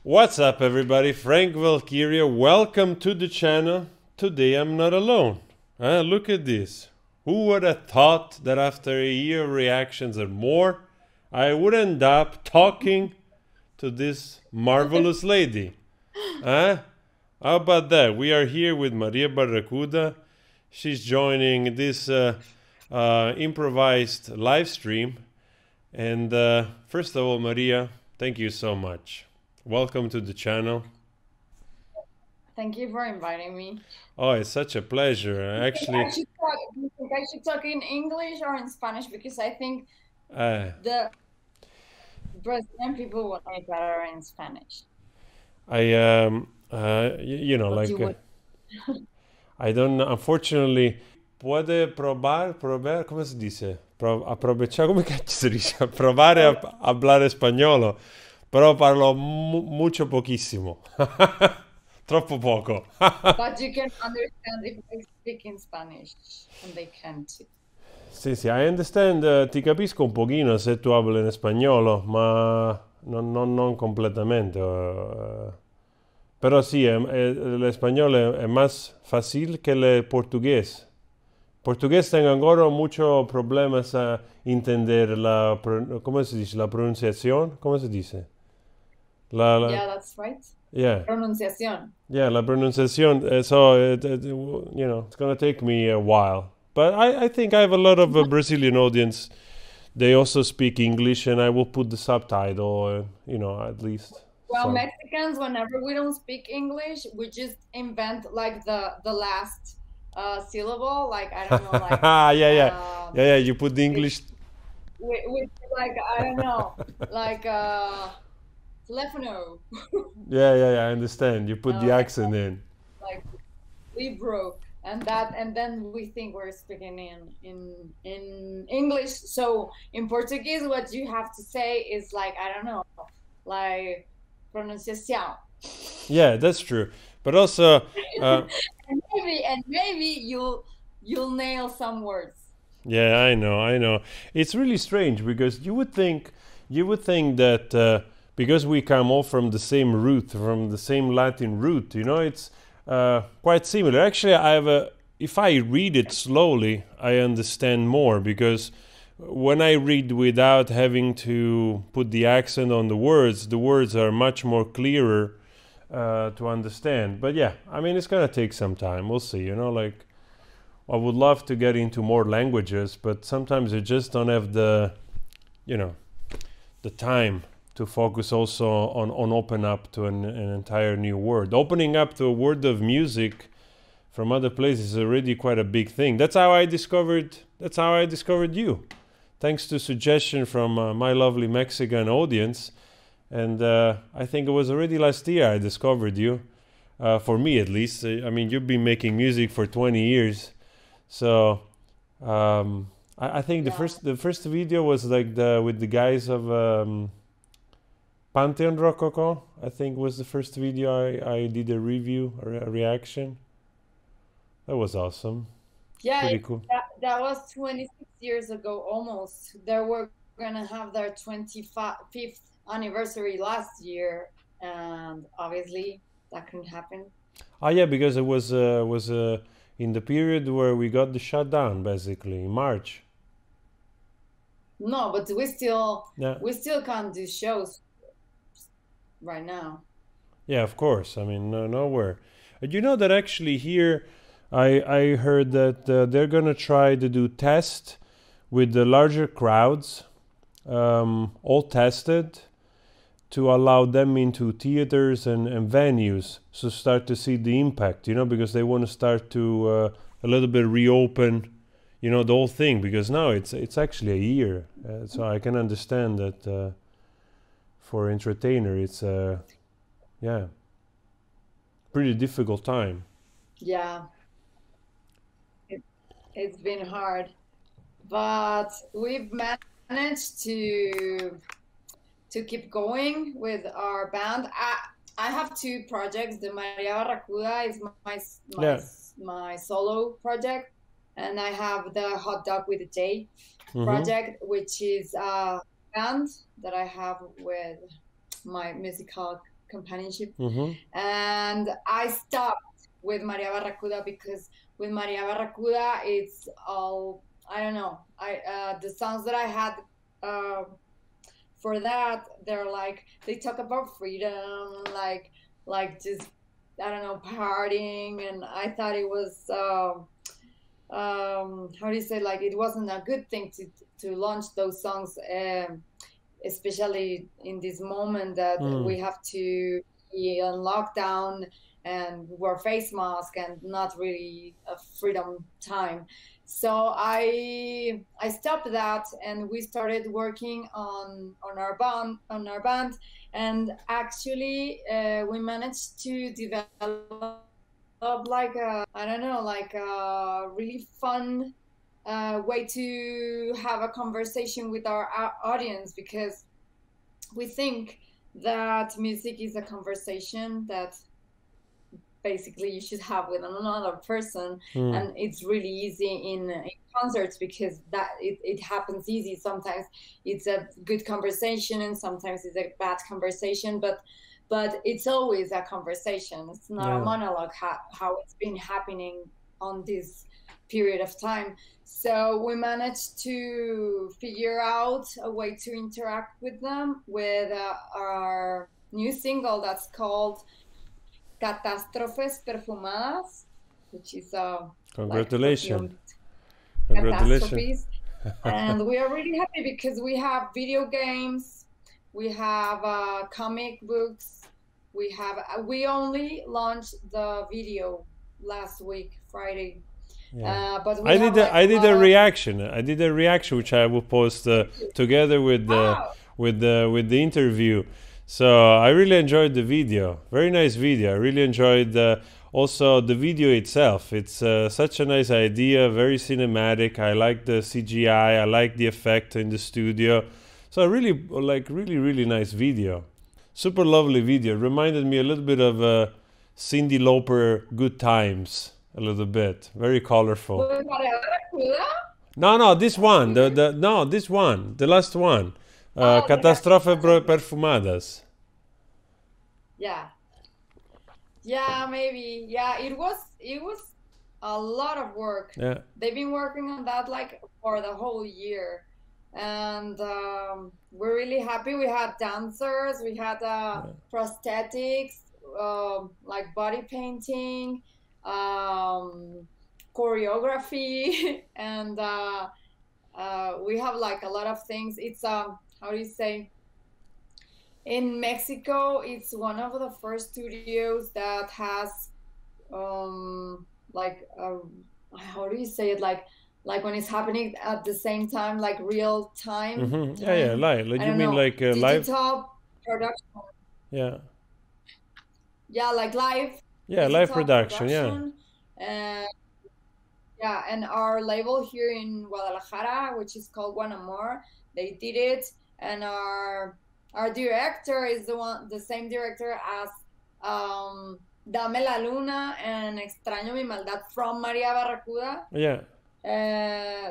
What's up, everybody? Frank Valkyria. Welcome to the channel. Today I'm not alone. Look at this. Who would have thought that after a year of reactions or more, I would end up talking to this marvelous lady? How about that? We are here with María Barracuda. She's joining this improvised live stream. And first of all, Maria, thank you so much. Welcome to the channel. Thank you for inviting me. Oh, it's such a pleasure. Actually, Do you think I should talk in English or in Spanish? Because I think the Brazilian people would be better in Spanish. you know, like I don't know. Unfortunately, puede probar, ¿cómo se dice? Aprovechar, ¿cómo cazzo si dice? Provare a hablar españolo, però parlo mucho pochissimo. Troppo poco. But you can understand if I speak in Spanish, and they can too. Sì, sì, I understand, ti capisco un pochino se tu hablas en spagnolo, ma non completamente. Pero sí, el español es más fácil que el portugués. Portugués tengo ancora muchos problemas a entender ¿cómo se dice? La pronunciación, ¿cómo se dice? Yeah, that's right. Yeah. Pronunciación. Yeah, la pronunciación. So, you know, it's going to take me a while. But I think I have a lot of a Brazilian audience. They also speak English, and I will put the subtitle, you know, at least. Well, So. Mexicans, whenever we don't speak English, we just invent like the last syllable. Like, I don't know, like yeah. You put the English. We like, I don't know, like telefono. Yeah. I understand. You put the accent in. Like Libro, and then we think we're speaking in English. So in Portuguese, what you have to say is like, I don't know, like pronunciação. Yeah, that's true. But also, and maybe you'll nail some words. Yeah, I know. It's really strange because you would think that because we come all from the same root, from the same Latin root, you know, it's quite similar. Actually, if I read it slowly, I understand more because when I read without having to put the accent on the words are much more clearer to understand. But yeah, I mean, it's gonna take some time. We'll see, you know, like I would love to get into more languages, but sometimes I just don't have the time to focus also on open up to an entire new word. Opening up to a word of music from other places is already quite a big thing. That's how I discovered you. Thanks to suggestion from my lovely Mexican audience. And I think it was already last year I discovered you. For me at least. I mean, you've been making music for 20 years. So I think the first video was like with the guys of Pantheon Rococo. I think was the first video I did a review or a reaction. That was awesome. Yeah, pretty cool. That was 26 years ago almost. They were gonna have their 25th anniversary last year, and obviously that couldn't happen. Oh yeah, because it was in the period where we got the shutdown, basically in March. No, but we still can't do shows right now. Yeah, of course. I mean, nowhere. You know that actually here, I heard that they're gonna try to do test with the larger crowds, all tested, to allow them into theaters and venues, so start to see the impact, you know, because they want to start to a little bit reopen, you know, the whole thing, because now it's actually a year, so I can understand that for entertainer it's yeah, pretty difficult time. Yeah, it's been hard, but we've managed to keep going with our band. I have two projects. The María Barracuda is my solo project, and I have the JOTDOG with a J project, which is a band that I have with my musical companionship. Mm-hmm. And I stopped with María Barracuda because with María Barracuda, it's all, I don't know. The songs that I had uh, for that, they're like, they talk about freedom, like just, I don't know, partying. And I thought it was, how do you say, like, it wasn't a good thing to launch those songs, especially in this moment that we have to be on lockdown and wear face mask and not really a freedom time. So I stopped that, and we started working on our band, and actually we managed to develop like a, I don't know, like a really fun way to have a conversation with our audience, because we think that music is a conversation that basically you should have with another person. And it's really easy in concerts, because that it happens easy. Sometimes it's a good conversation and sometimes it's a bad conversation, but it's always a conversation. It's not a monologue, how it's been happening on this period of time. So we managed to figure out a way to interact with them with our new single that's called Catástrofes Perfumadas, which is Congratulations. like catastrophes. And we are really happy because we have video games, we have comic books, we only launched the video last week, Friday. But I did a reaction. I did a reaction which I will post together with the interview. So I really enjoyed the video. Very nice video. I really enjoyed also the video itself. It's such a nice idea, very cinematic. I like the CGI. I like the effect in the studio. So I really really nice video. Super lovely video. Reminded me a little bit of Cyndi Lauper Good Times. A little bit. Very colorful. No, this one. This one. The last one. Catastrofe Perfumadas. Yeah, maybe. Yeah, it was a lot of work. Yeah. They've been working on that like for the whole year. And we're really happy. We had dancers, we had prosthetics, like body painting, choreography, and we have like a lot of things. It's how do you say, in Mexico, it's one of the first studios that has like how do you say it, like when it's happening at the same time, like real time. Live. Like you mean like live digital production. Yeah, like live. Live production. And our label here in Guadalajara, which is called One Amor, they did it. And our director is the same director as Dame la Luna and Extraño mi Maldad from María Barracuda.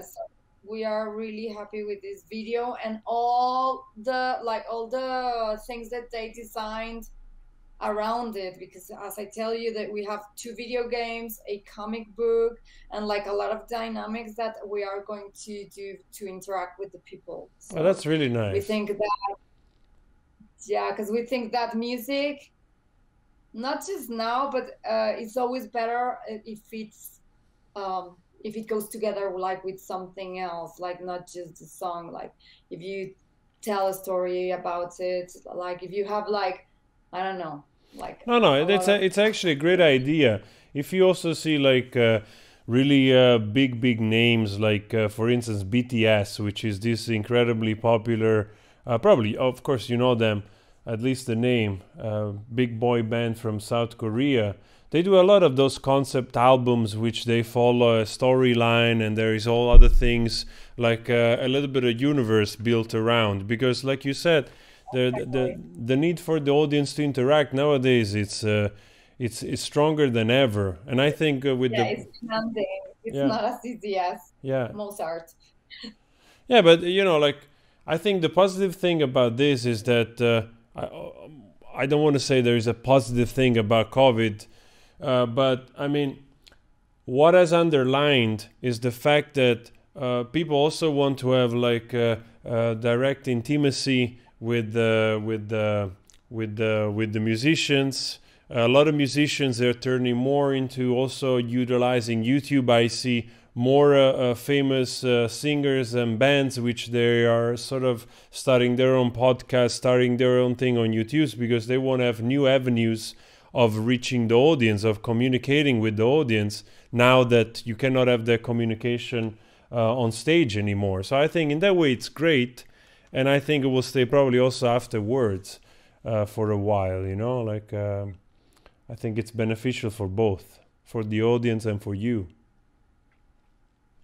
So we are really happy with this video and all the things that they designed around it, because as I tell you, that we have 2 video games, a comic book, and like a lot of dynamics that we are going to do to interact with the people. So that's really nice. We think that, because we think that music, not just now, but it's always better if it goes together like with something else, like not just the song. Like if you tell a story about it, like if you have like, I don't know, like it's actually a great idea. If you also see like really big names, like for instance BTS, which is this incredibly popular, probably of course you know them, at least the name, big boy band from South Korea. They do a lot of those concept albums which they follow a storyline, and there is all other things like a little bit of universe built around, because like you said, the need for the audience to interact nowadays, it's stronger than ever. And I think it's demanding. It's not as easy as Mozart. But you know, like I think the positive thing about this is that I don't want to say there is a positive thing about COVID, but I mean, what has underlined is the fact that people also want to have like direct intimacy with the musicians. A lot of musicians are turning more into also utilizing YouTube. I see more famous singers and bands which they are sort of starting their own podcast, starting their own thing on YouTube because they want to have new avenues of reaching the audience, of communicating with the audience now that you cannot have that communication on stage anymore. So I think in that way it's great, and I think it will stay probably also afterwards for a while, you know, like I think it's beneficial for both, for the audience and for you.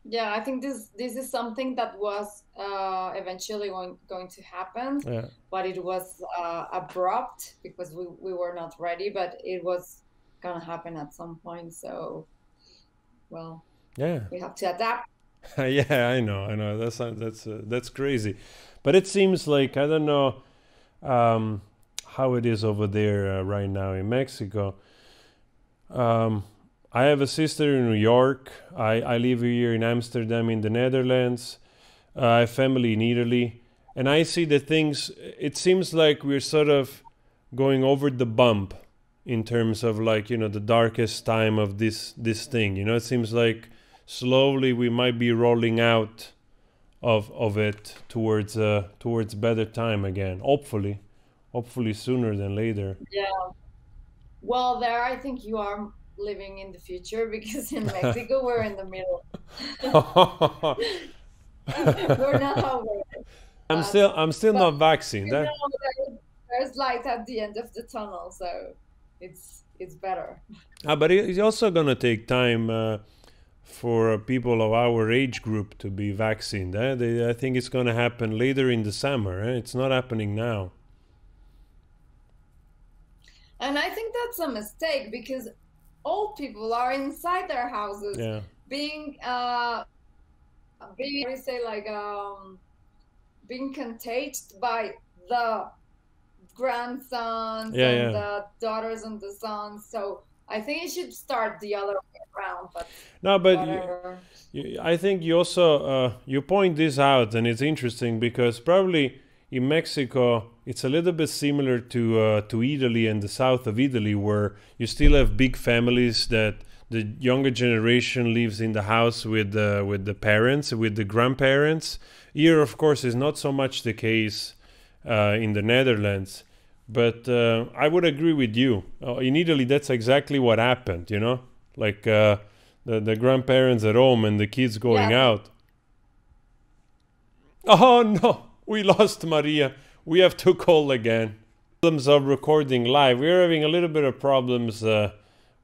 Yeah, I think this is something that was eventually going to happen, Yeah. but it was abrupt because we were not ready, but it was gonna happen at some point. So, well, Yeah. we have to adapt. Yeah, I know. That's crazy, but it seems like I don't know how it is over there right now in Mexico. I have a sister in New York. I live here in Amsterdam in the Netherlands. I have family in Italy, and I see the things. It seems like we're sort of going over the bump in terms of like, you know, the darkest time of this thing. You know, it seems like slowly we might be rolling out of it towards better time again. Hopefully sooner than later. Yeah. Well, there I think you are living in the future because in Mexico we're in the middle. We're not over it, but I'm still but not vaccinated. you know there's light at the end of the tunnel, so it's better. But it's also gonna take time for people of our age group to be vaccinated. I think it's gonna happen later in the summer. It's not happening now. And I think that's a mistake because old people are inside their houses Yeah, being being how do you say like being contagious by the grandsons yeah, and yeah. the daughters and the sons. So I think it should start the other way around, but No, but whatever. I think you also you point this out, and it's interesting because probably in Mexico it's a little bit similar to Italy and the south of Italy, where you still have big families that the younger generation lives in the house with the parents, with the grandparents. Here, of course, is not so much the case in the Netherlands. But I would agree with you. In Italy, that's exactly what happened, you know? Like the grandparents at home and the kids going Yeah, out. Oh no, we lost Maria. We have to call again. Problems of recording live. We're having a little bit of problems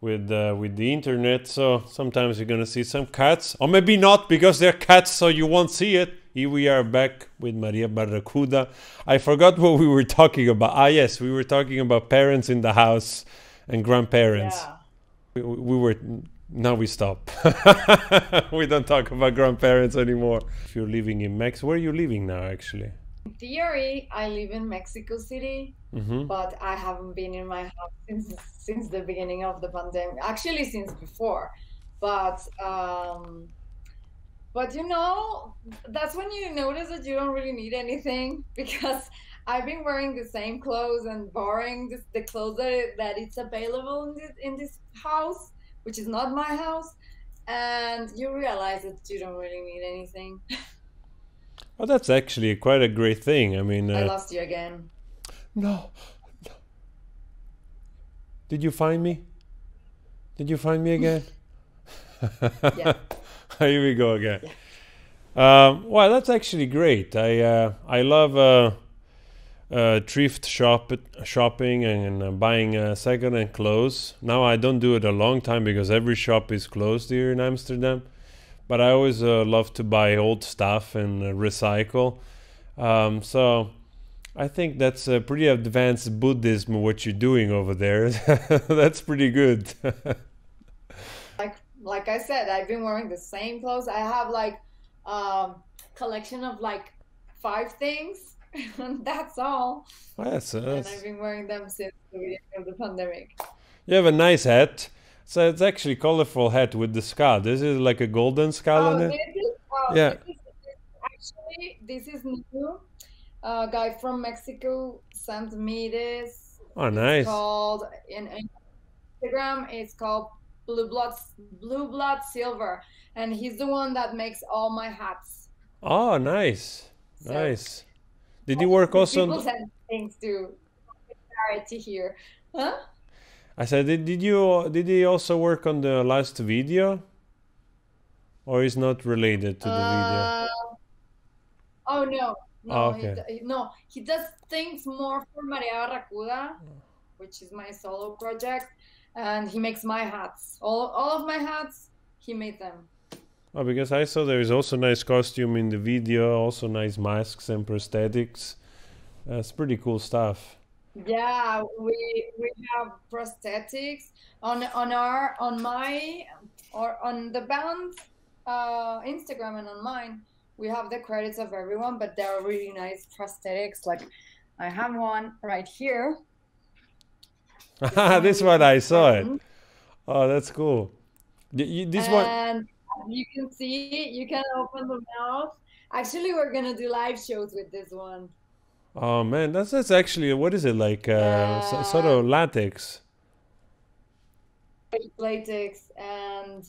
with the internet, so sometimes you're gonna see some cuts, or maybe not because they're cuts, so you won't see it. Here we are back with Maria Barracuda. I forgot what we were talking about. Ah, yes, we were talking about parents in the house and grandparents. yeah. We were. Now we stop. We don't talk about grandparents anymore. If you're living in Mexico, where are you living now, actually? In theory, I live in Mexico City, Mm-hmm. but I haven't been in my house since the beginning of the pandemic. Actually, since before. But but you know, that's when you notice that you don't really need anything because I've been wearing the same clothes and borrowing the clothes that it's available in this house, which is not my house, and you realize that you don't really need anything. Well, that's actually quite a great thing. I mean, I lost you again. no. Did you find me? Did you find me again? Yeah, Here we go again. yeah. Well, that's actually great. I love thrift shopping and buying second-hand clothes. Now I don't do it a long time because every shop is closed here in Amsterdam. But I always love to buy old stuff and recycle. So I think that's a pretty advanced Buddhism what you're doing over there. That's pretty good. Like I said, I've been wearing the same clothes. I have like collection of like five things and that's all. Well, And I've been wearing them since the beginning of the pandemic. you have a nice hat. So it's actually colorful hat with the skull. This is like a golden skull on it. Yeah. This is new. A guy from Mexico sent me this. Oh, It's nice. called in Instagram. It's called Blue Blood Silver, and he's the one that makes all my hats. Oh, nice. So Nice. Did you work these also people on, send things to charity here, huh? I said, did he also work on the last video? Or is not related to the video? Uh, oh no, Oh, no, okay. no. He does things more for María Barracuda, which is my solo project, and he makes my hats. All of my hats, he made them. Oh, because I saw there is also nice costume in the video, also nice masks and prosthetics. That's pretty cool stuff. Yeah, we have prosthetics on my or on the band Instagram and on mine. We have the credits of everyone, but they're really nice prosthetics. Like I have one right here. This is my This one little I saw it. friend. Oh, that's cool. This one. And you can see, you can open the mouth. Actually, we're gonna do live shows with this one. Oh man, that's actually what is it like? Sort And of latex. latex, and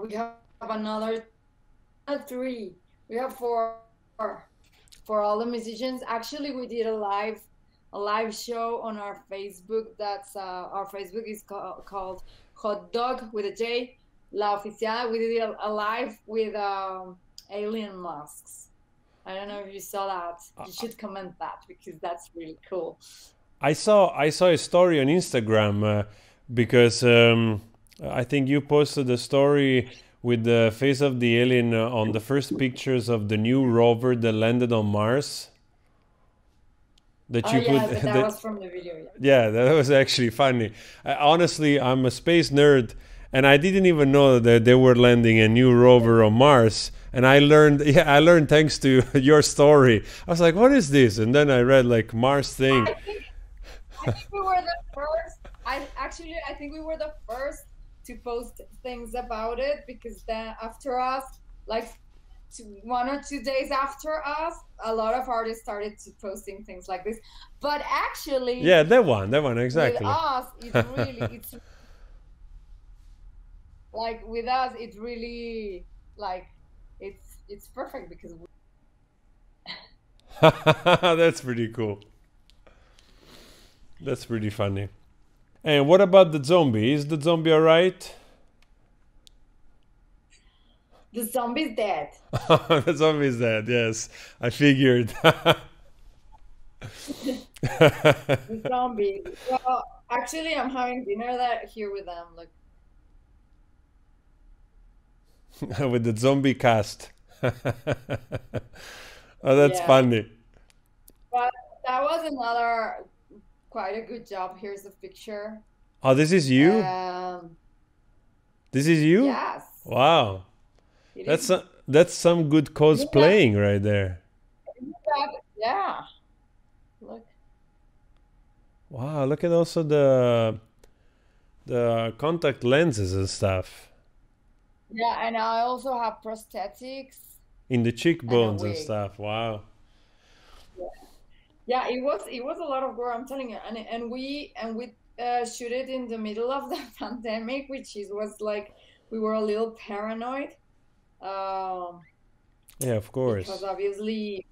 we have another three. We have four for all the musicians. Actually, we did a live show on our Facebook. That's our Facebook is called JOTDOG with a J, La Oficial. We did a live with alien masks. I don't know if you saw that. You should comment that because that's really cool. I saw a story on Instagram because I think you posted a story with the face of the alien on the first pictures of the new rover that landed on Mars. That Oh you yeah, put but that that, was from the video. Yeah. yeah, that was actually funny. Honestly, I'm a space nerd, and I didn't even know that they were landing a new rover on Mars. And I learned, yeah, I learned thanks to your story. I was like, "What is this?" And then I read like Mars thing. I think we were the first. I think we were the first to post things about it because then after us, like 1 or 2 days after us, a lot of artists started to posting things like this. But actually, Yeah, that one with exactly. us, it's like with us, it's really like it's perfect because That's pretty cool. That's pretty funny. And what about the zombie? Is the zombie alright? the zombie's dead. The zombie is dead. Yes, I figured. The zombie. Well, actually, I'm having dinner that here with them. Like, With the zombie cast. Oh, that's yeah. funny. But that was another quite a good job. Here's the picture. Oh, this is you? Um, This is you? yes, Wow. it That's is. that's some good Yeah, cosplaying right there. yeah. Look, Wow, look at also the contact lenses and stuff yeah, and I also have prosthetics in the and a cheekbones and wig. stuff. Wow. Yeah, yeah. It was a lot of work. I'm telling you, and we shoot it in the middle of the pandemic, which is was like we were a little paranoid. Um, Yeah, of because course. obviously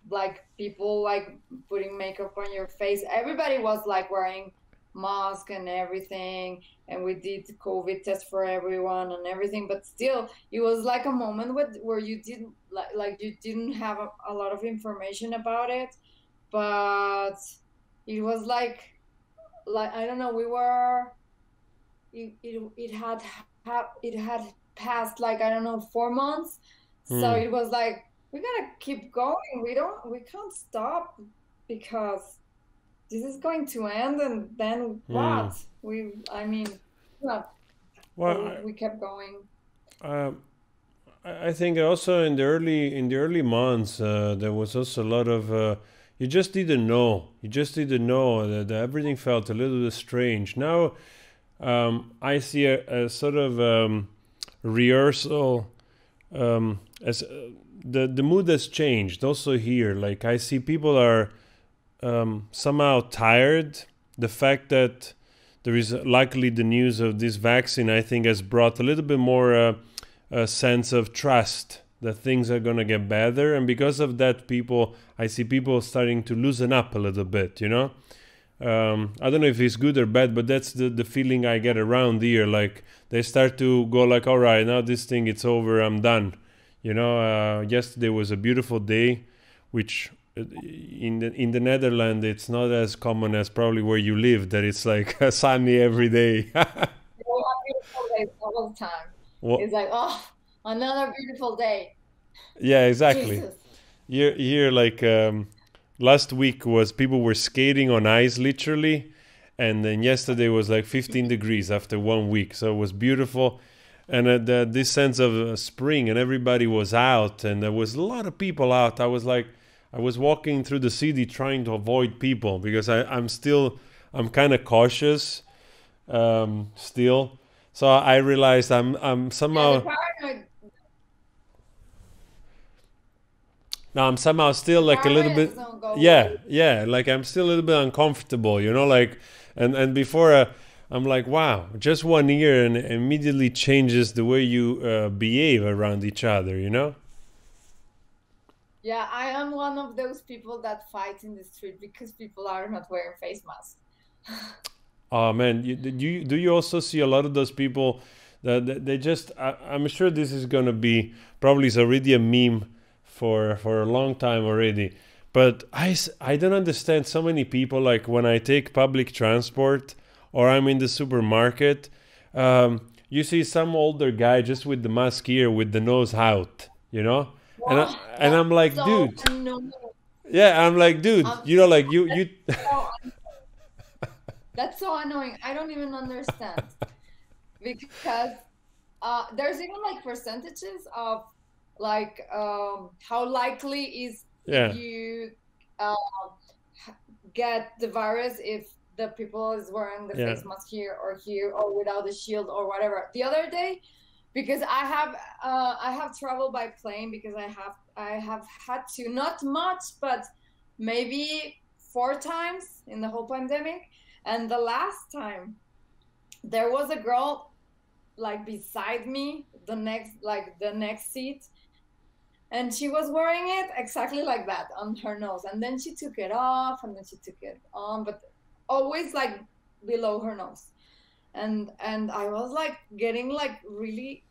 like people like putting makeup on your face, everybody was like wearing mask and everything, and we did COVID test for everyone and everything, but still it was like a moment where you didn't like you didn't have a lot of information about it, but it was like I don't know, we were it had passed like I don't know 4 months, so Hmm. it was like we gotta keep going. We can't stop because this is going to end, and then Hmm. what? I mean, yeah. Well, So we kept going. I, I think also in the early months there was also a lot of you just didn't know. You just didn't know that everything felt a little bit strange. Now I see a sort of rehearsal as the mood has changed also here. Like I see people are somehow tired. The fact that there is likely the news of this vaccine, I think, has brought a little bit more a sense of trust that things are going to get better. And because of that, I see people starting to loosen up a little bit, you know? I don't know if it's good or bad, but that's the feeling I get around here. Like they start to go like, all right, now this thing, it's over, I'm done. You know, yesterday was a beautiful day, which in the Netherlands, it's not as common as probably where you live, that it's like sunny every day. Beautiful days all the time. Well, It's like, oh, another beautiful day. yeah, exactly. Jesus. Here, like last week was people were skating on ice literally, and then yesterday was like 15 degrees after 1 week, so it was beautiful, and this sense of spring, and everybody was out, and there was a lot of people out. I was walking through the city trying to avoid people because I'm kind of cautious still. So I realized I'm Yeah, the somehow paranoid, now I'm somehow still the like a little paranoia bit, doesn't go away. yeah, like I'm still a little bit uncomfortable, you know, like and before I'm like, wow, just 1 year and immediately changes the way you behave around each other, you know? Yeah, I am one of those people that fight in the street because people are not wearing face masks. Oh man, do you also see a lot of those people that they just I'm sure this is gonna be probably is already a meme for a long time already, but I don't understand so many people, like when I take public transport or I'm in the supermarket, you see some older guy just with the mask here with the nose out, you know, Oh, and that's I'm like, so dude, annoying. yeah, I'm like, dude, Um, you know, like you so, that's so annoying. I don't even understand because there's even like percentages of like how likely is if yeah, you uh, get the virus if the people is wearing the yeah, face mask here or without the shield or whatever. The other day, because I have traveled by plane because I have had to, not much, but maybe 4 times in the whole pandemic. And the last time there was a girl like beside me, the next seat, and she was wearing it exactly like that on her nose, and then she took it off and then she took it on, but always like below her nose. And I was like getting like really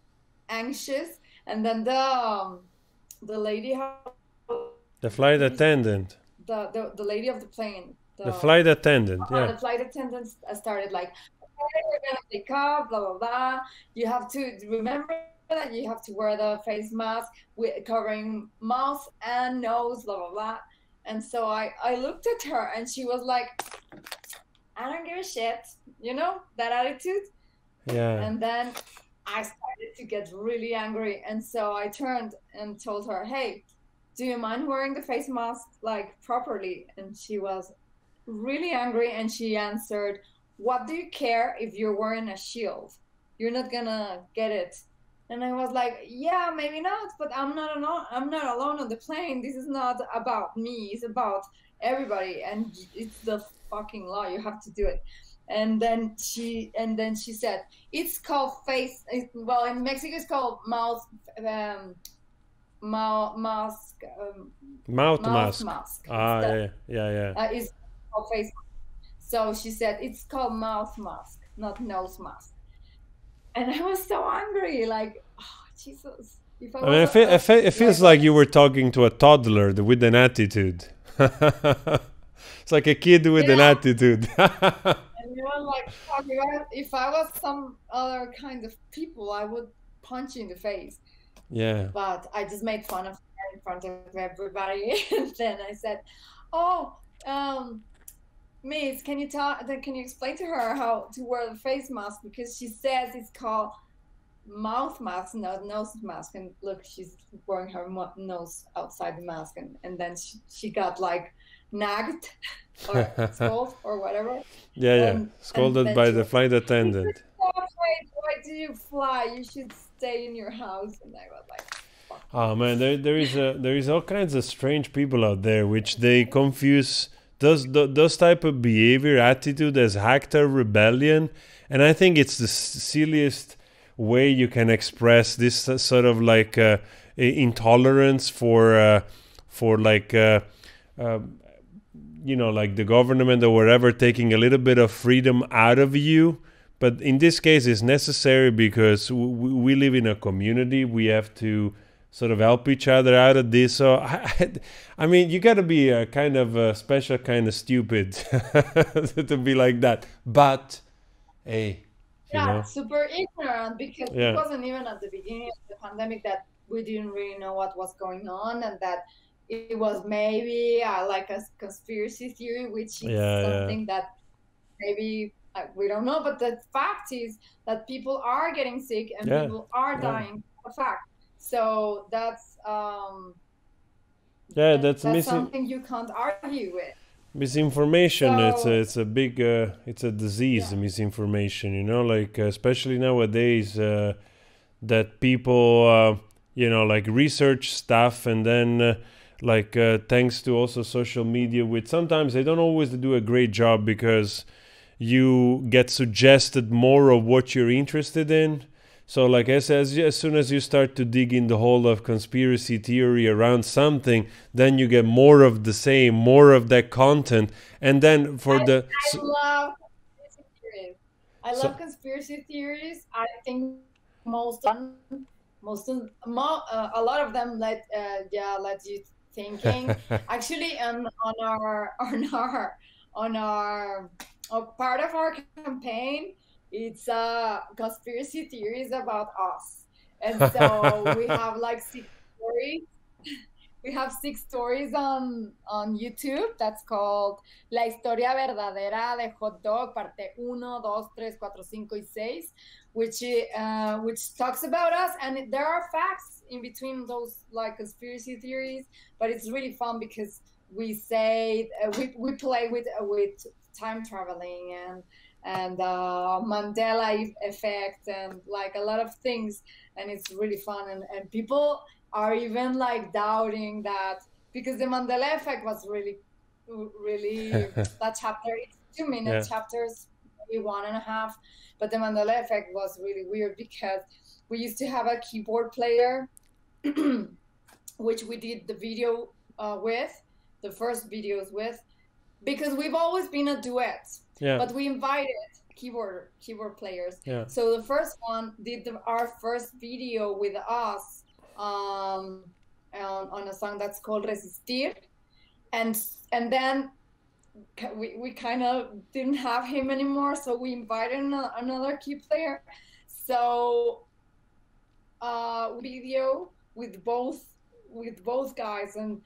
anxious. And then the lady, how the flight do you say, attendant, the lady of the plane, the flight attendant, the yeah. flight attendants started like, okay, we're gonna take off, blah blah blah. You have to remember that you have to wear the face mask with covering mouth and nose, blah blah blah. And so I looked at her and she was like, I don't give a shit, that attitude. Yeah. And then I started to get really angry, and so I turned and told her, hey, do you mind wearing the face mask like properly? And she was really angry, and she answered, what do you care if you're wearing a shield? You're not gonna get it. And I was like, yeah, maybe not, but I'm not alone on the plane. This is not about me, it's about everybody, and it's the fucking law. You have to do it. And then she said, it's called well, in Mexico it's called mask, Mouth mouth mask. mask. Ah, yeah, yeah, yeah. Is called face. So she said it's called mouth mask, not nose mask. And I was so angry, like, oh Jesus! If I I mean, was it feels like, like you were talking to a toddler with an attitude. It's like a kid with an yeah, attitude. and you were like, fuck, if I was some other kind of people, I would punch you in the face. Yeah. But I just made fun of her in front of everybody, and then I said, "Oh, Miss, can you explain to her how to wear the face mask, because she says it's called mouth mask, not nose mask, and look, she's wearing her nose outside the mask, and then she got like nagged or scolded or whatever, Yeah, yeah. and Scolded then by she the was like, flight "You should attendant. stop, why do you fly? You should stay in your house." And I was like, "Fuck Oh you." man, there is all kinds of strange people out there which they confuse those type of behavior attitude as actor rebellion, and I think it's the silliest way you can express this sort of like intolerance for like uh, like the government or whatever taking a little bit of freedom out of you. But in this case, it's necessary because we live in a community. We have to sort of help each other out of this. So, I mean, you got to be a kind of a special kind of stupid to be like that. But, hey, you Yeah, know, super ignorant because it yeah, wasn't even at the beginning of the pandemic that we didn't really know what was going on, and that it was maybe like a conspiracy theory, which is yeah, yeah, something that maybe we don't know. But the fact is that people are getting sick and yeah, people are yeah. dying. A fact. So Yeah, that's that's missing. something you can't argue with. Misinformation, So it's a big it's a disease, yeah, misinformation, like especially nowadays, that people like research stuff, and then like thanks to also social media, with sometimes they don't always do a great job because you get suggested more of what you're interested in. So, like as soon as you start to dig in the hole of conspiracy theory around something, then you get more of the same, more of that content, and then for the I love conspiracy theories. I so, love conspiracy theories. I think a lot of them let you thinking. Actually, on our part of our campaign, it's conspiracy theories about us, and so we have like 6 stories. We have 6 stories on YouTube that's called La historia verdadera de hot dog, parte uno, 2, 3, 4, 5, y 6, which talks about us, and there are facts in between those like conspiracy theories, but it's really fun because we say we play with time traveling and Mandela effect and like a lot of things, and it's really fun, and people are even like doubting that because the Mandela effect was really that chapter. It's 2 minute yeah, chapters, maybe one and a half, but the Mandela effect was really weird because we used to have a keyboard player, which we did the video with, the first videos with, because we've always been a duet, yeah, but we invited keyboard players. yeah. So the first one did our first video with us on a song that's called Resistir, and and then we kind of didn't have him anymore, so we invited another key player. So video with both guys, and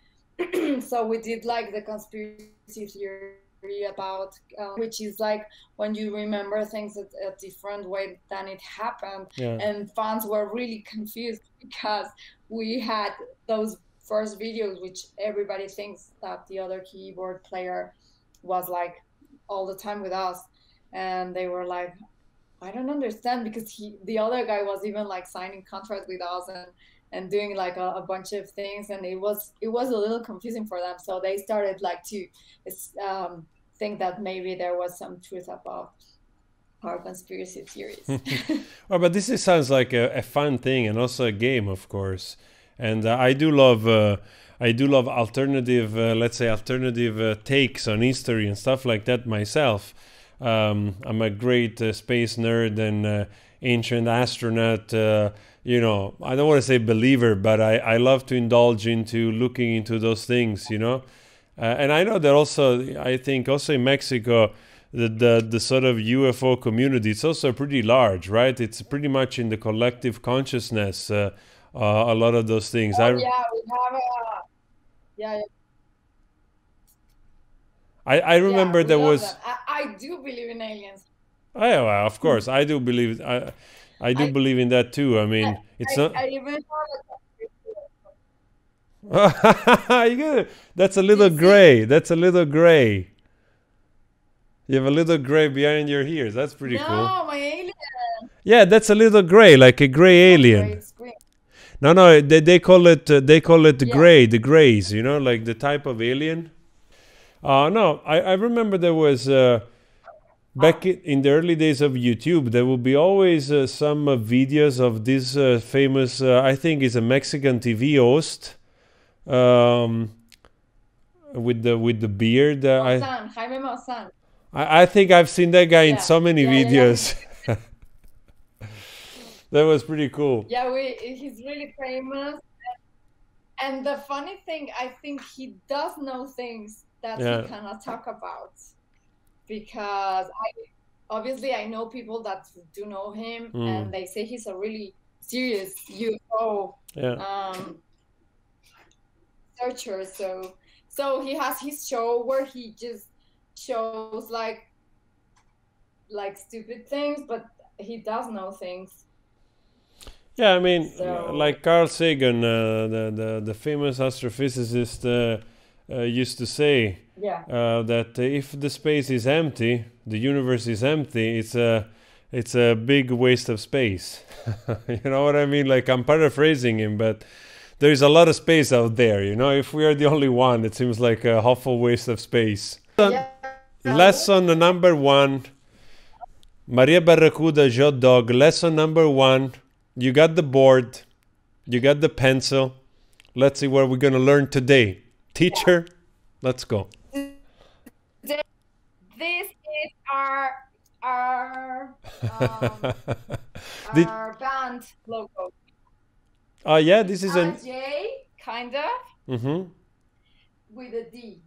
so we did like the conspiracy theory about which is like when you remember things a different way than it happened, Yeah. and fans were really confused because we had those first videos which everybody thinks that the other keyboard player was like all the time with us, and they were like, I don't understand, because the other guy was even like signing contract with us and doing like a bunch of things, and it was a little confusing for them. So they started like to think that maybe there was some truth about our conspiracy theories. Well, but sounds like a fun thing and also a game, of course. And I do love alternative, let's say, alternative takes on history and stuff like that myself. I'm a great space nerd and ancient astronaut. I don't want to say believer, but I love to indulge into looking into those things. And I know that also. I think also in Mexico, the sort of UFO community, it's also pretty large, right? It's pretty much in the collective consciousness. A lot of those things. Oh yeah, we have a yeah, I yeah, remember we there love them. was. I do believe in aliens. Oh, yeah, well, of course, I do believe. I do believe in that too. I mean, it's not. I even You get it. That's a little you see, gray. That's a little gray. You have a little gray behind your ears. That's pretty cool. no, my alien. Yeah, that's a little gray, like a gray It's not alien. great screen. No, no, they call it Yeah. gray, the grays. You know, like the type of alien. No, I remember there was back in the early days of YouTube. There will be always some videos of this famous. I think is a Mexican TV host with the beard. Maussan, Jaime Maussan. I think I've seen that guy in Yeah. so many Yeah, yeah, yeah. videos. That was pretty cool. Yeah, he's really famous. And the funny thing, I think he does know things that Yeah. he cannot talk about. Because obviously I know people that do know him and they say he's a really serious UFO Yeah. searcher. So he has his show where he just shows like stupid things, but he does know things. Yeah, I mean, So like Carl Sagan, the famous astrophysicist, used to say yeah. that if the space is empty, the universe is empty. It's a big waste of space. You know what I mean? Like I'm paraphrasing him, but there is a lot of space out there. You know, if we are the only one, it seems like a awful waste of space. Yeah. Lesson number 1. Maria Barracuda, JOTDOG. Lesson number 1. You got the board. You got the pencil. Let's see what we're going to learn today. Teacher, let's go. This is our Did- our band logo. yeah, this is A an. J, kind of, Mm-hmm. with a D.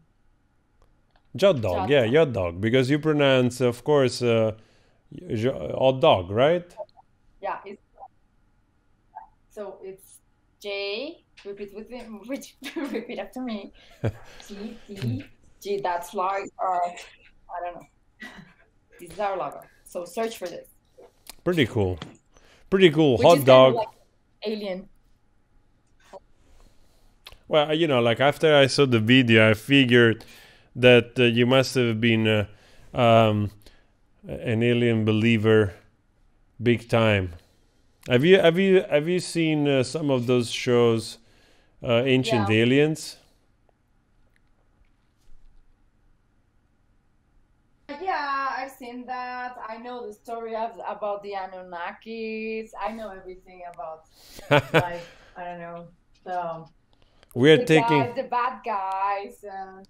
JOTDOG, yeah, JOTDOG. JOTDOG. Because you pronounce, of course, hot dog, right? Yeah, it's J. Repeat with me. Repeat after me. T D G. That's like I don't know. This is our logo. So search for this. Pretty cool. Pretty cool. Which Hot is kind dog. of like alien. Well, you know, like after I saw the video, I figured that you must have been an alien believer, big time. Have you seen some of those shows, Ancient Yeah. Aliens? Yeah, I've seen that. I know the story about the Anunnakis. I know everything about like I don't know We're the taking. guys, the bad guys, and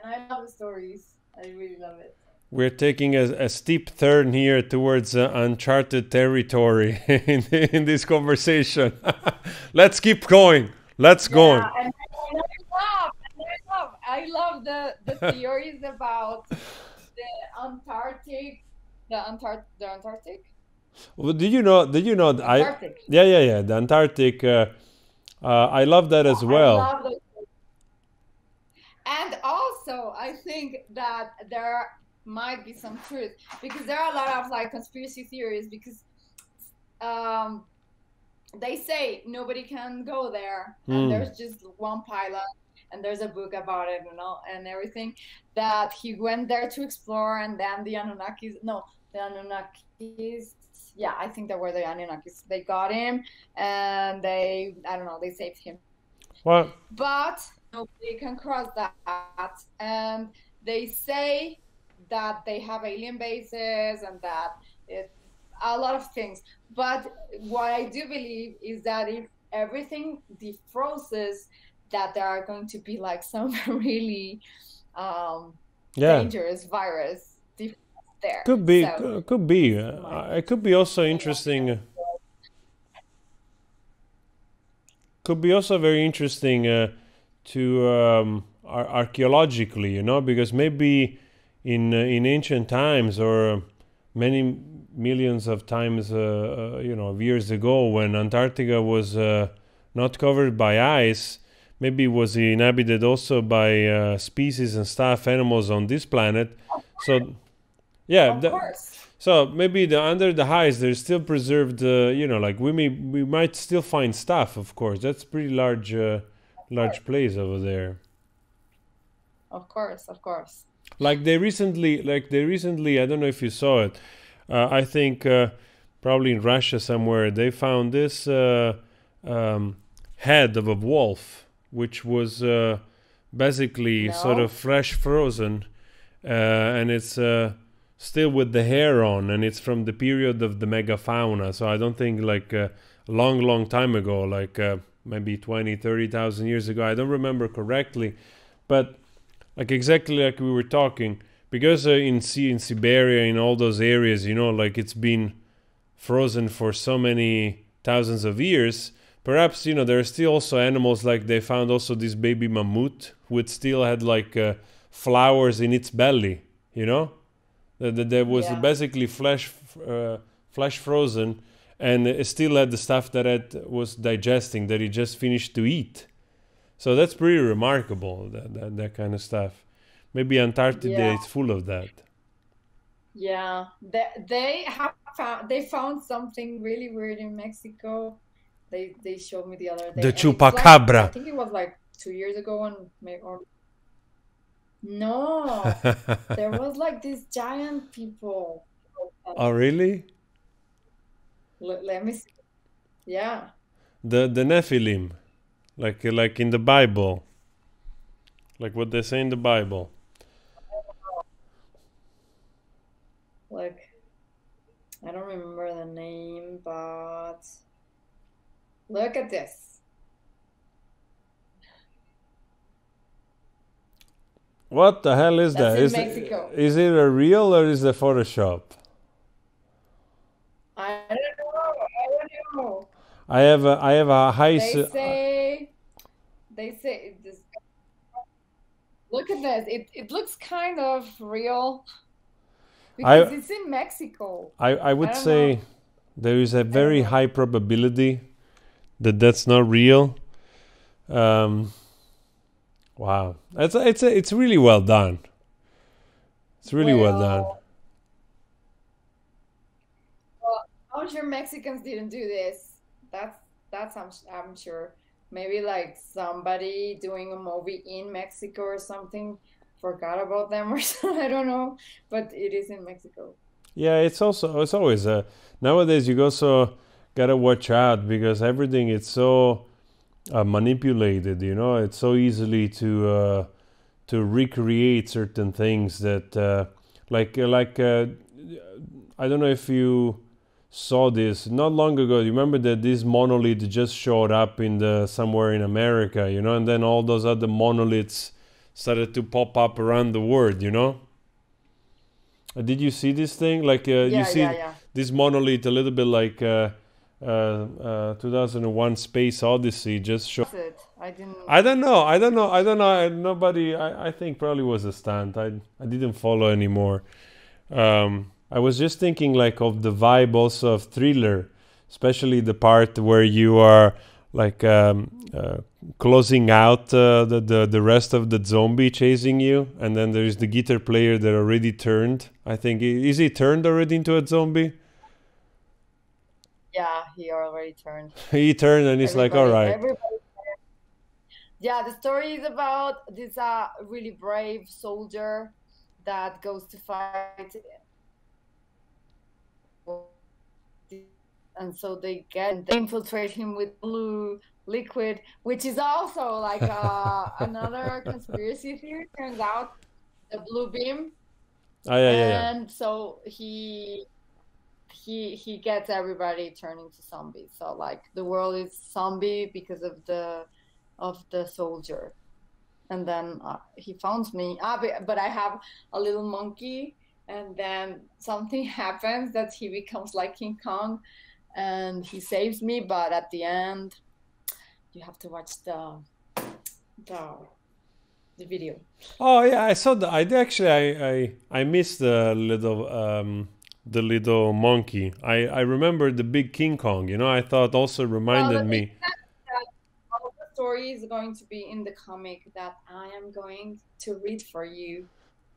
I love the stories. I really love it. We're taking a steep turn here towards uncharted territory in this conversation. Let's keep going. Let's go. Yeah, and I love the theories about the Antarctic, the Antarctic. Well, did you know? Antarctic. Yeah. The Antarctic. I love that as I well. love those. And also, I think that there might be some truth because there are a lot of like conspiracy theories because they say nobody can go there and there's just one pilot and there's a book about it and everything that he went there to explore and then the Anunnakis yeah, I think that were the Anunnakis. They got him and they saved him. Well, But nobody can cross that. And they say that they have alien bases and that a lot of things. But what I do believe is that if everything defrozes, that there are going to be like some really dangerous virus there. could be. So, Could be. It could be also interesting. Could be also very interesting to archaeologically, because maybe in ancient times or many millions of times, of years ago, when Antarctica was not covered by ice, maybe it was inhabited also by species and stuff, animals on this planet. So, yeah, of course. So maybe the under the highs there's still preserved. You know, like we might still find stuff. Of course, that's pretty large place over there. Of course, of course. Like they recently, I don't know if you saw it. I think probably in Russia somewhere they found this um, head of a wolf, which was basically sort of No? fresh frozen, and it's still with the hair on, and it's from the period of the megafauna. So I don't think like a long time ago, like maybe 20, 30,000 years ago. I don't remember correctly, but like exactly like we were talking, because in Siberia, in all those areas, you know, like it's been frozen for so many thousands of years. Perhaps, you know, there are still also animals, like they found also this baby mammoth which still had like flowers in its belly, you know, that was Yeah. basically flesh frozen, and it still had the stuff that it was digesting that it just finished to eat. So that's pretty remarkable, that kind of stuff. Maybe Antarctica Yeah. is full of that. Yeah. They found something really weird in Mexico. They showed me the other The day, and it's like I chupacabra. think it was like 2 years ago, and maybe or no, there was like these giant people. Oh, really? Let me see. Yeah, The Nephilim, like in the Bible, like what they say in the Bible. like I don't remember the name, but look at this. What the hell is That's that? in Mexico. Is it a real or is it Photoshop? I don't know. I don't know. I have a high. They say they say this. Look at this. It looks kind of real because I it's in Mexico. I I would don't know. say there is a I don't very know. high probability that that's not real. Um, wow, it's really well done. It's really well done. Well, well, I'm sure Mexicans didn't do this. That's I'm sure. Maybe like somebody doing a movie in Mexico or something forgot about them or something. I don't know, but it is in Mexico. Yeah, it's always nowadays you also gotta watch out because everything is so manipulated. You know, it's so easily to recreate certain things that like I don't know if you saw this not long ago. You remember that this monolith just showed up in the somewhere in America, you know, and then all those other monoliths started to pop up around the world, you know. Did you see this thing? Like you Yeah, yeah, see yeah. this monolith a little bit like 2001 Space Odyssey just show. That's it. I didn't. I don't know. Nobody. I think probably was a stunt. I didn't follow anymore. I was just thinking like of the vibe also of Thriller, especially the part where you are like closing out the rest of the zombie chasing you, and then there is the guitar player that already turned. I think is he turned already into a zombie? Yeah, he already turned. He turned and he's like, all right. Everybody. Yeah, the story is about this really brave soldier that goes to fight, and so they get and they infiltrate him with blue liquid, which is also like another conspiracy theory. Turns out the blue beam, Oh yeah, yeah, yeah. and so he gets everybody turning to zombies. So like the world is zombie because of the soldier. And then he found me. But I have a little monkey, and then something happens that he becomes like King Kong, and he saves me. But at the end, you have to watch the the video. Oh yeah, I saw the. I actually I missed the little monkey. I remember the big King Kong. You know, I thought also Well, reminded the thing me. is that all the story is going to be in the comic that I am going to read for you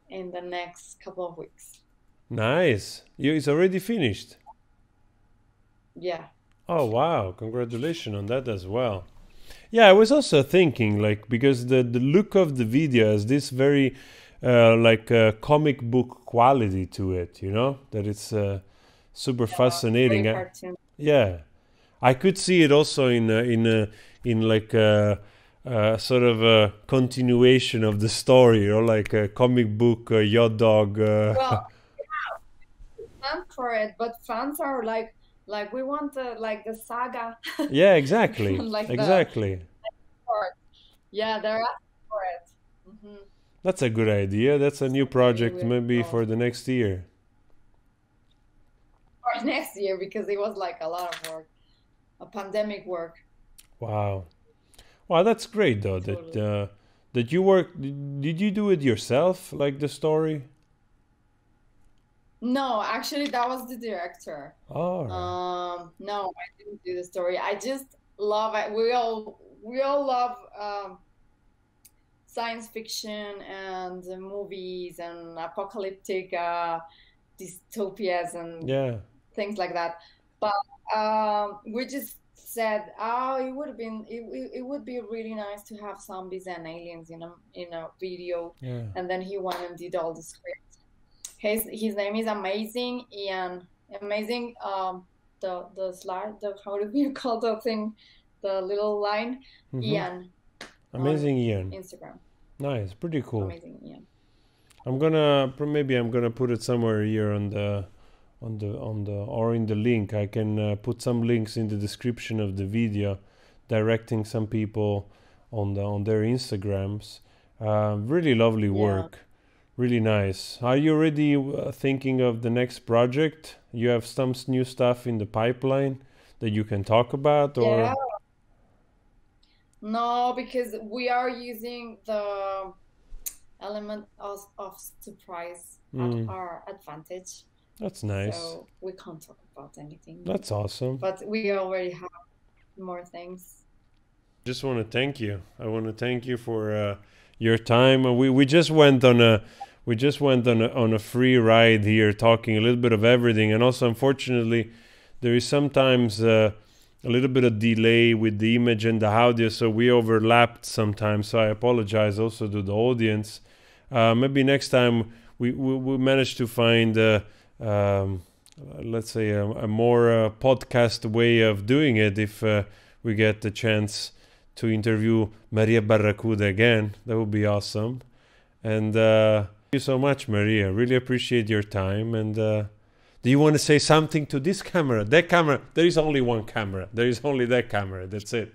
in the next couple of weeks. Nice. It's already finished. Yeah. Oh wow! Congratulations on that as well. Yeah, I was also thinking like because the look of the video has this very like comic book quality to it. You know that it's super Very fascinating. cartoon. Yeah, I could see it also in like sort of a continuation of the story, or like a comic book yacht dog. Well, plan for it, but fans are like we want the saga, Yeah, exactly, like the exactly. part. Yeah, they're asking for it. Hmm. That's a good idea. That's a new So maybe project, we'll maybe for the next year. for next year because it was like a lot of work, a pandemic work. Wow. Wow, that's great though. Totally. That you work. Did you do it yourself, like the story? No, actually, that was the director. All right. No, I didn't do the story. I just love it. We all love science fiction and movies and apocalyptic dystopias and Yeah. things like that. But we just said, oh, it would be really nice to have zombies and aliens in a video. Yeah. And then he went and did all the script. His name is Amazing Ian. Amazing. The slide. The how do you call the thing? The little line. Mm-hmm. Ian on Amazing, Ian. Instagram. Nice. Pretty cool. Amazing Ian. Maybe I'm gonna put it somewhere here or in the link. I can put some links in the description of the video, directing some people on their Instagrams. Really lovely Yeah. work. Really nice. Are you already thinking of the next project? You have some new stuff in the pipeline that you can talk about, Yeah. or No, because we are using the element of surprise at Mm, our advantage. that's nice. So we can't talk about anything. That's awesome. But we already have more things. Just want to thank you. I want to thank you for your time. We just went on a free ride here, talking a little bit of everything, and also unfortunately, there is sometimes a little bit of delay with the image and the audio, so we overlapped sometimes. So I apologize also to the audience. Maybe next time we manage to find let's say a more podcast way of doing it if we get the chance to interview María Barracuda again. That would be awesome. And thank you so much, Maria. Really appreciate your time. And do you want to say something to this camera? That camera? There is only one camera. There is only that camera. That's it.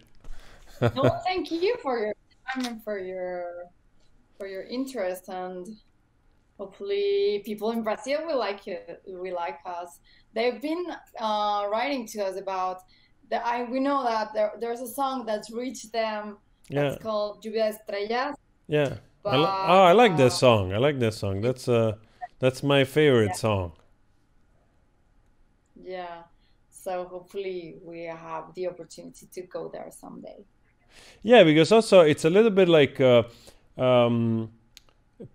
No, thank you for your time and for your interest, and hopefully people in Brazil will like it. Will like us. They've been writing to us about we know that there's a song that's reached them Yeah, that's called Lluvia de Estrellas, yeah. but I like that song. I like that song. That's my favorite yeah, song. yeah. So hopefully we have the opportunity to go there someday. Yeah, because also it's a little bit like um,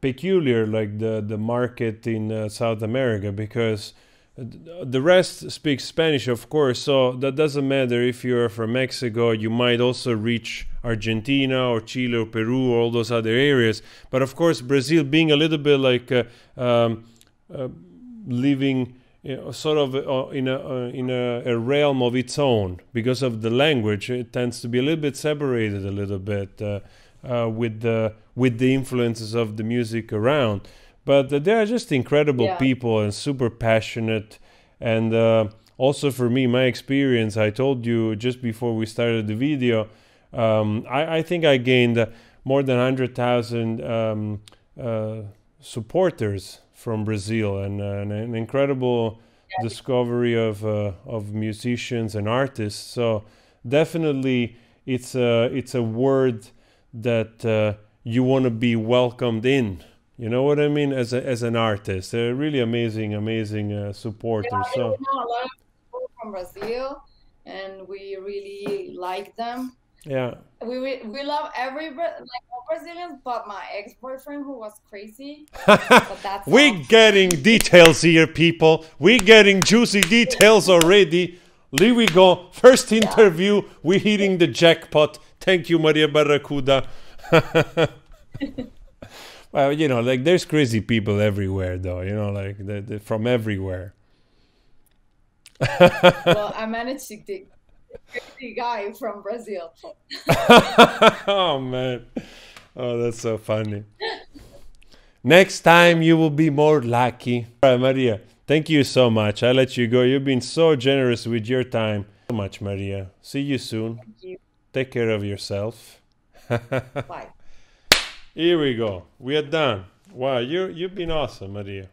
peculiar, like the market in South America, because the rest speaks Spanish, of course. So that doesn't matter if you're from Mexico. You might also reach Argentina or Chile or Peru or all those other areas. But of course, Brazil being a little bit like living sort of in a realm of its own because of the language. It tends to be a little bit separated, a little bit with the influences of the music around. But they are just incredible Yeah, people and super passionate. And also for me, my experience, I told you just before we started the video, I think I gained more than 100,000 supporters from Brazil, and an incredible discovery of musicians and artists. So definitely, it's a word that you want to be welcomed in. You know what I mean? As an artist, they're really amazing supporters. yeah, we So know a lot of people from Brazil, and we really like them. Yeah. We love like all Brazilians, but my ex-boyfriend who was crazy. But that's We all. getting details here, people. We getting juicy details already. Here we go. First interview. We hitting the jackpot. Thank you, Maria Barracuda. Well, you know, like there's crazy people everywhere, though. You know, like they're from everywhere. Well, I managed to get a crazy guy from Brazil. Oh man. Oh, that's so funny. Next time you will be more lucky. All right, Maria. Thank you so much. I let you go. You've been so generous with your time. So much, Maria. See you soon. Thank you. Take care of yourself. Bye. Here we go. We are done. Wow, you've been awesome, Maria.